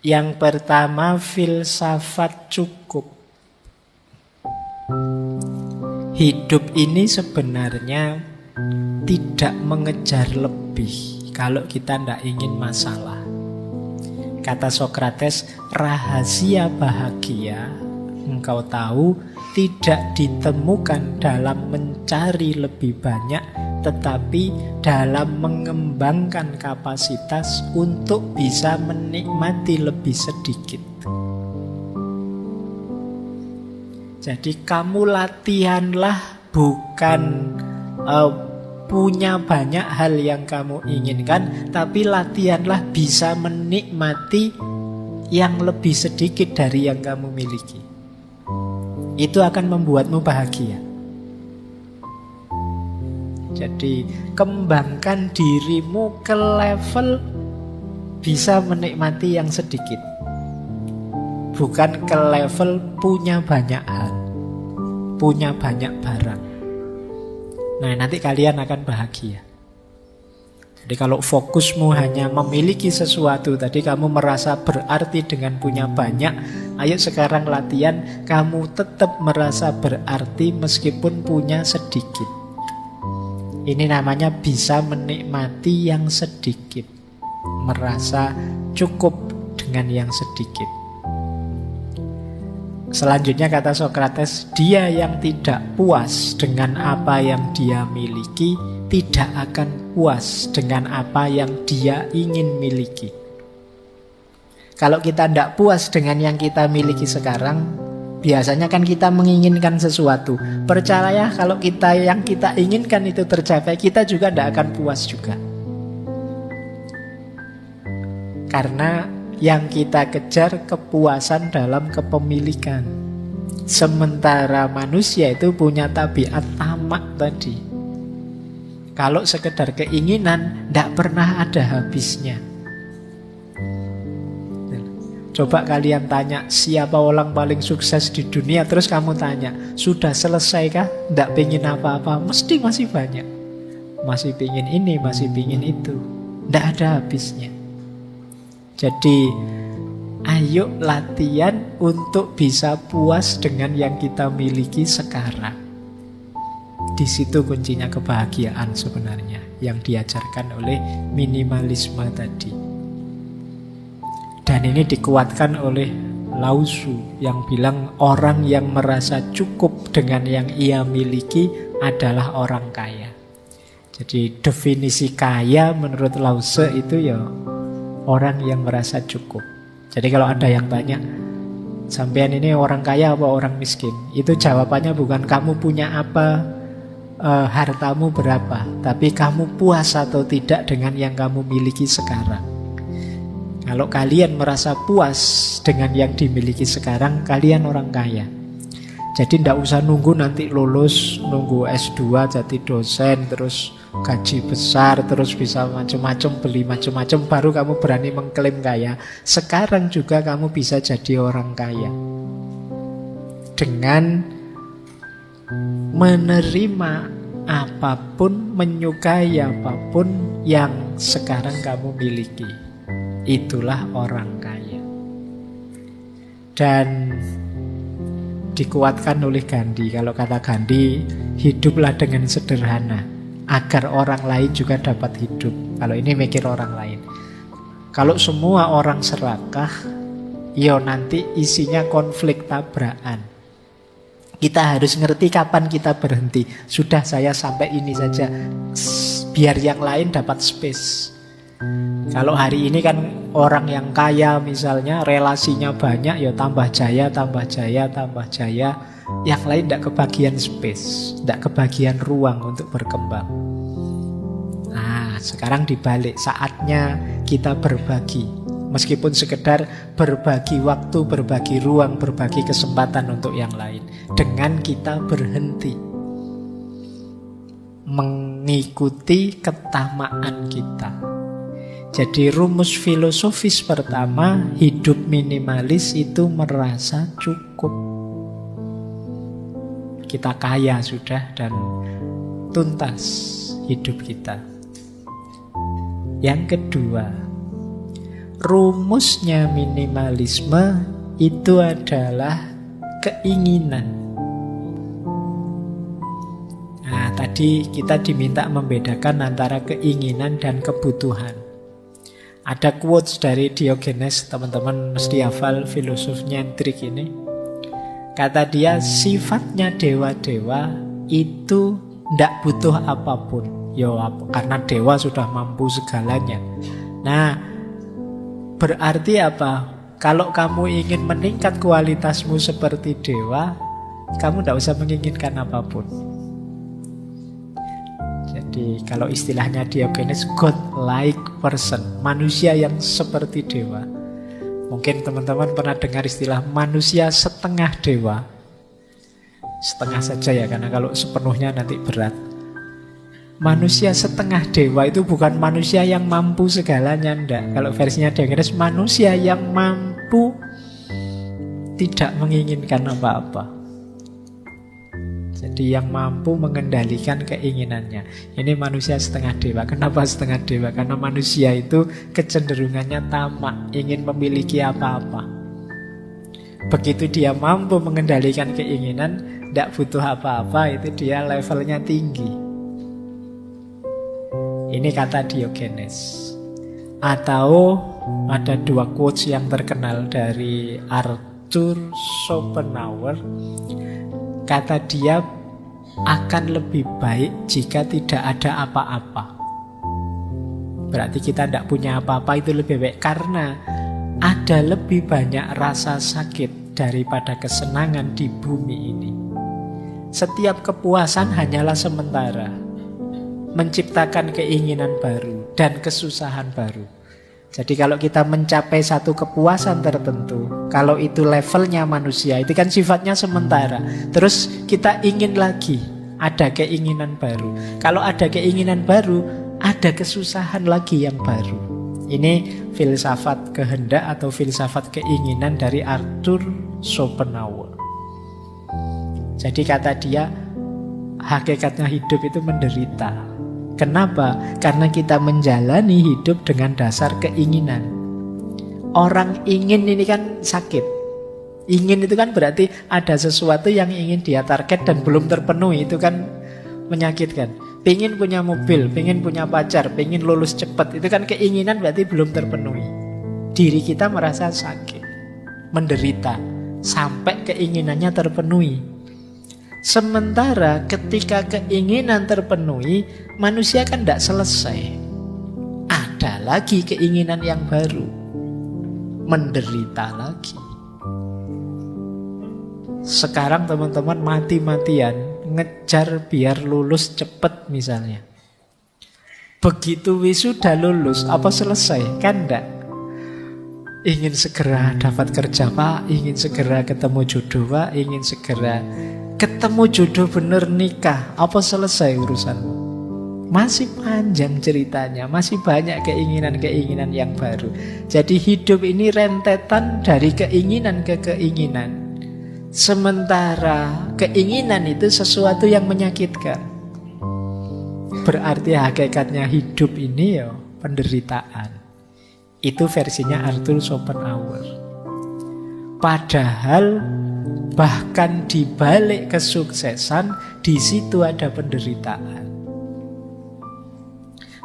Yang pertama, filsafat cukup. Hidup ini sebenarnya tidak mengejar lebih kalau kita tidak ingin masalah. Kata Sokrates, rahasia bahagia, engkau tahu, tidak ditemukan dalam mencari lebih banyak, tetapi dalam mengembangkan kapasitas untuk bisa menikmati lebih sedikit. Jadi kamu latihanlah bukan punya banyak hal yang kamu inginkan, tapi latihanlah bisa menikmati yang lebih sedikit dari yang kamu miliki. Itu akan membuatmu bahagia. Jadi kembangkan dirimu ke level bisa menikmati yang sedikit, bukan ke level punya banyak hal, punya banyak barang. Nah, nanti kalian akan bahagia. Jadi kalau fokusmu hanya memiliki sesuatu, tadi kamu merasa berarti dengan punya banyak, ayo sekarang latihan, kamu tetap merasa berarti meskipun punya sedikit. Ini namanya bisa menikmati yang sedikit, merasa cukup dengan yang sedikit. Selanjutnya kata Sokrates, dia yang tidak puas dengan apa yang dia miliki tidak akan puas dengan apa yang dia ingin miliki. Kalau kita tidak puas dengan yang kita miliki sekarang, biasanya kan kita menginginkan sesuatu. Percaya kalau yang kita inginkan itu tercapai, kita juga tidak akan puas juga. Karena yang kita kejar kepuasan dalam kepemilikan. Sementara manusia itu punya tabiat tamak tadi. Kalau sekedar keinginan, tidak pernah ada habisnya. Coba kalian tanya, siapa orang paling sukses di dunia? Terus kamu tanya, sudah selesai kah? Tidak pengen apa-apa? Mesti masih banyak. Masih pengen ini, masih pengen itu. Tidak ada habisnya. Jadi, ayo latihan untuk bisa puas dengan yang kita miliki sekarang. Di situ kuncinya kebahagiaan sebenarnya yang diajarkan oleh minimalisme tadi. Dan ini dikuatkan oleh Lao Tzu yang bilang orang yang merasa cukup dengan yang ia miliki adalah orang kaya. Jadi definisi kaya menurut Lao Tzu itu ya orang yang merasa cukup. Jadi kalau ada yang tanya, sampean ini orang kaya apa orang miskin? Itu jawabannya bukan kamu punya apa, hartamu berapa, tapi kamu puas atau tidak dengan yang kamu miliki sekarang. Kalau kalian merasa puas dengan yang dimiliki sekarang, kalian orang kaya. Jadi tidak usah nunggu nanti lulus, nunggu S2 jadi dosen, terus gaji besar, terus bisa macam-macam, beli macam-macam, baru kamu berani mengklaim kaya. Sekarang juga kamu bisa jadi orang kaya dengan menerima apapun, menyukai apapun yang sekarang kamu miliki. Itulah orang kaya. Dan dikuatkan oleh Gandhi. Kalau kata Gandhi, hiduplah dengan sederhana agar orang lain juga dapat hidup. Kalau ini mikir orang lain. Kalau semua orang serakah, ya nanti isinya konflik tabrakan. Kita harus ngerti kapan kita berhenti. Sudah, saya sampai ini saja, biar yang lain dapat space. Kalau hari ini kan orang yang kaya misalnya relasinya banyak, ya tambah jaya, tambah jaya, tambah jaya. Yang lain tidak kebagian space, tidak kebagian ruang untuk berkembang. Nah, sekarang dibalik, saatnya kita berbagi. Meskipun sekedar berbagi waktu, berbagi ruang, berbagi kesempatan untuk yang lain. Dengan kita berhenti mengikuti ketamaan kita. Jadi rumus filosofis pertama, hidup minimalis itu merasa cukup. Kita kaya sudah dan tuntas hidup kita. Yang kedua, rumusnya minimalisme itu adalah keinginan. Nah, tadi kita diminta membedakan antara keinginan dan kebutuhan. Ada quotes dari Diogenes, teman-teman mesti hafal, filosof nyentrik ini. Kata dia, sifatnya dewa-dewa itu tidak butuh apapun. Karena dewa sudah mampu segalanya. Nah, berarti apa? Kalau kamu ingin meningkat kualitasmu seperti dewa, kamu tidak usah menginginkan apapun. Jadi kalau istilahnya Diogenes, God-like person, manusia yang seperti dewa. Mungkin teman-teman pernah dengar istilah manusia setengah dewa. Setengah saja ya, karena kalau sepenuhnya nanti berat. Manusia setengah dewa itu bukan manusia yang mampu segalanya, enggak. Kalau versinya Diogenes, manusia yang mampu tidak menginginkan apa-apa. Jadi yang mampu mengendalikan keinginannya. Ini manusia setengah dewa. Kenapa setengah dewa? Karena manusia itu kecenderungannya tamak, ingin memiliki apa-apa. Begitu dia mampu mengendalikan keinginan, tidak butuh apa-apa, itu dia levelnya tinggi. Ini kata Diogenes. Atau ada dua quotes yang terkenal dari Arthur Schopenhauer. Kata dia, akan lebih baik jika tidak ada apa-apa. Berarti kita tidak punya apa-apa, itu lebih baik. Karena ada lebih banyak rasa sakit daripada kesenangan di bumi ini. Setiap kepuasan hanyalah sementara, menciptakan keinginan baru dan kesusahan baru. Jadi kalau kita mencapai satu kepuasan tertentu, kalau itu levelnya manusia, itu kan sifatnya sementara. Terus kita ingin lagi, ada keinginan baru. Kalau ada keinginan baru, ada kesusahan lagi yang baru. Ini filsafat kehendak atau filsafat keinginan dari Arthur Schopenhauer. Jadi kata dia, hakikatnya hidup itu menderita. Kenapa? Karena kita menjalani hidup dengan dasar keinginan. Orang ingin ini kan sakit. Ingin itu kan berarti ada sesuatu yang ingin dia target dan belum terpenuhi. Itu kan menyakitkan. Pengen punya mobil, pengen punya pacar, pengen lulus cepat. Itu kan keinginan berarti belum terpenuhi. Diri kita merasa sakit, menderita, sampai keinginannya terpenuhi. Sementara ketika keinginan terpenuhi, manusia kan tidak selesai. Ada lagi keinginan yang baru, menderita lagi. Sekarang teman-teman mati-matian ngejar biar lulus cepat misalnya. Begitu wisuda lulus, apa selesai? Kan enggak. Ingin segera dapat kerja Pak, ingin segera ketemu jodoh Pak, ingin segera ketemu jodoh bener nikah. Apa selesai urusanmu? Masih panjang ceritanya, masih banyak keinginan-keinginan yang baru. Jadi hidup ini rentetan dari keinginan ke keinginan. Sementara keinginan itu sesuatu yang menyakitkan. Berarti hakikatnya hidup ini ya penderitaan. Itu versinya Arthur Schopenhauer. Padahal bahkan di balik kesuksesan, di situ ada penderitaan.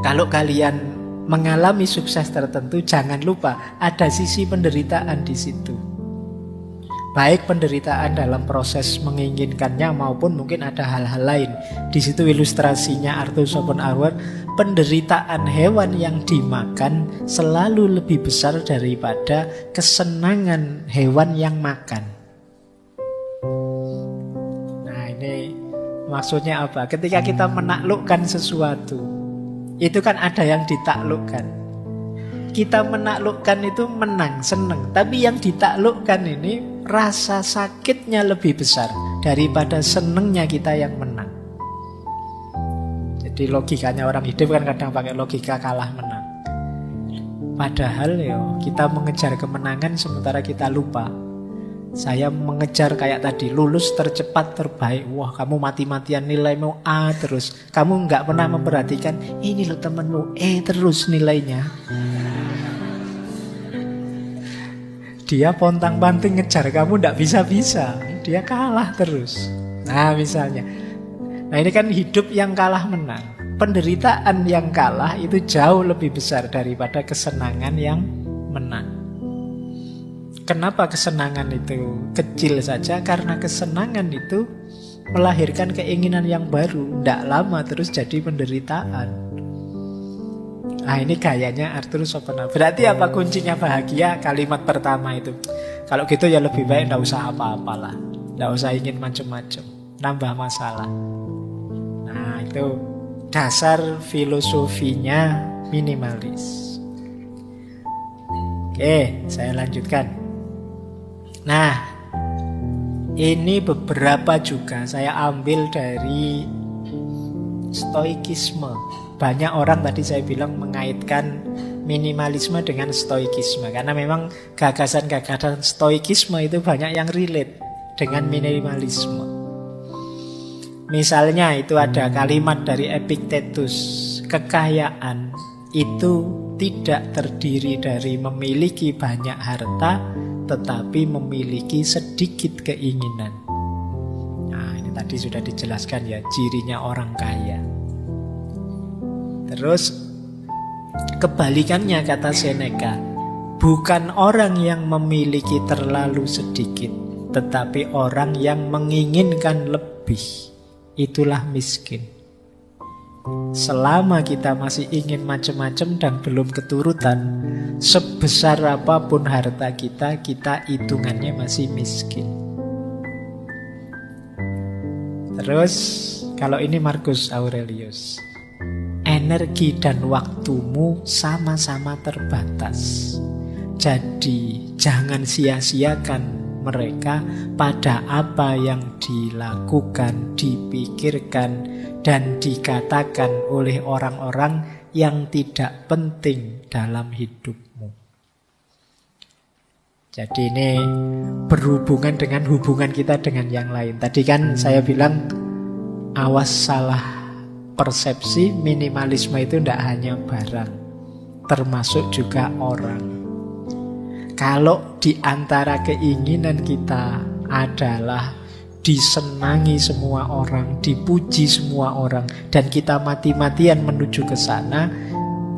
Kalau kalian mengalami sukses tertentu, jangan lupa ada sisi penderitaan di situ. Baik penderitaan dalam proses menginginkannya maupun mungkin ada hal-hal lain. Di situ ilustrasinya Arthur Schopenhauer, penderitaan hewan yang dimakan selalu lebih besar daripada kesenangan hewan yang makan. Nah, ini maksudnya apa? Ketika kita menaklukkan sesuatu, itu kan ada yang ditaklukkan. Kita menaklukkan itu menang, senang. Tapi yang ditaklukkan ini rasa sakitnya lebih besar daripada senangnya kita yang menang. Jadi logikanya orang hidup kan kadang pakai logika kalah menang. Padahal kita mengejar kemenangan sementara kita lupa. Saya mengejar kayak tadi, lulus tercepat terbaik. Wah, kamu mati-matian nilaimu A terus. Kamu nggak pernah memperhatikan, ini loh temenmu E terus nilainya. dia pontang-panting ngejar kamu ndak bisa-bisa, dia kalah terus. Nah misalnya, nah ini kan hidup yang kalah menang. Penderitaan yang kalah itu jauh lebih besar daripada kesenangan yang menang. Kenapa kesenangan itu kecil saja? Karena kesenangan itu melahirkan keinginan yang baru, ndak lama terus jadi penderitaan. Nah ini gayanya Arthur Schopenhauer. Berarti apa kuncinya bahagia? Kalimat pertama itu. Kalau gitu ya lebih baik ndak usah apa-apalah, ndak usah ingin macam-macam, nambah masalah. Nah itu dasar filosofinya minimalis. Oke, saya lanjutkan. Nah, ini beberapa juga saya ambil dari stoikisme. Banyak orang tadi saya bilang mengaitkan minimalisme dengan stoikisme, karena memang gagasan-gagasan stoikisme itu banyak yang relate dengan minimalisme. Misalnya itu ada kalimat dari Epictetus, kekayaan itu tidak terdiri dari memiliki banyak harta, tetapi memiliki sedikit keinginan. Nah ini tadi sudah dijelaskan ya, cirinya orang kaya. Terus kebalikannya kata Seneca, bukan orang yang memiliki terlalu sedikit, tetapi orang yang menginginkan lebih. Itulah miskin. Selama kita masih ingin macam-macam dan belum keturutan, sebesar apapun harta kita, kita hitungannya masih miskin. Terus kalau ini Marcus Aurelius, energi dan waktumu sama-sama terbatas. Jadi jangan sia-siakan mereka pada apa yang dilakukan, dipikirkan, dan dikatakan oleh orang-orang yang tidak penting dalam hidupmu. Jadi ini berhubungan dengan hubungan kita dengan yang lain. Tadi kan saya bilang awas salah persepsi, minimalisme itu tidak hanya barang, termasuk juga orang. Kalau di antara keinginan kita adalah disenangi semua orang, dipuji semua orang, dan kita mati-matian menuju ke sana,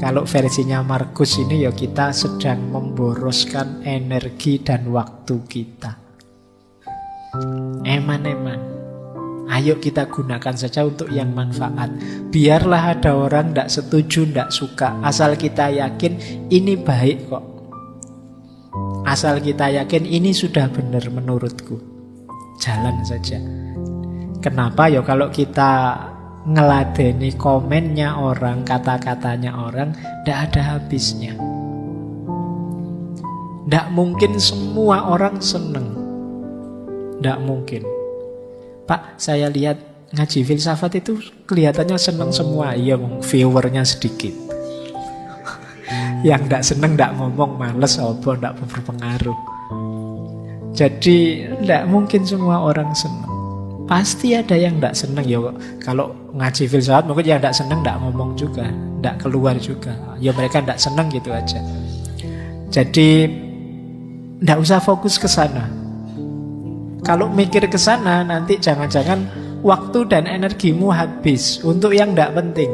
kalau versinya Marcus ini ya kita sedang memboroskan energi dan waktu kita. Eman-eman, ayo kita gunakan saja untuk yang manfaat. Biarlah ada orang tidak setuju, tidak suka, asal kita yakin ini baik kok. Asal kita yakin ini sudah benar menurutku, jalan saja. Kenapa ya kalau kita ngeladeni komennya orang, kata-katanya orang, tidak ada habisnya. Tidak mungkin semua orang seneng, tidak mungkin. Pak, saya lihat ngaji filsafat itu kelihatannya seneng semua. Iya, viewernya sedikit. Yang tidak seneng tidak ngomong, males, apa, tidak berpengaruh. Jadi tidak mungkin semua orang seneng. Pasti ada yang tidak seneng. Ya kalau ngaji filsafat mungkin yang tidak seneng tidak ngomong juga, tidak keluar juga. Ya mereka tidak seneng gitu aja. Jadi tidak usah fokus ke sana. Kalau mikir ke sana nanti jangan-jangan waktu dan energimu habis untuk yang tidak penting.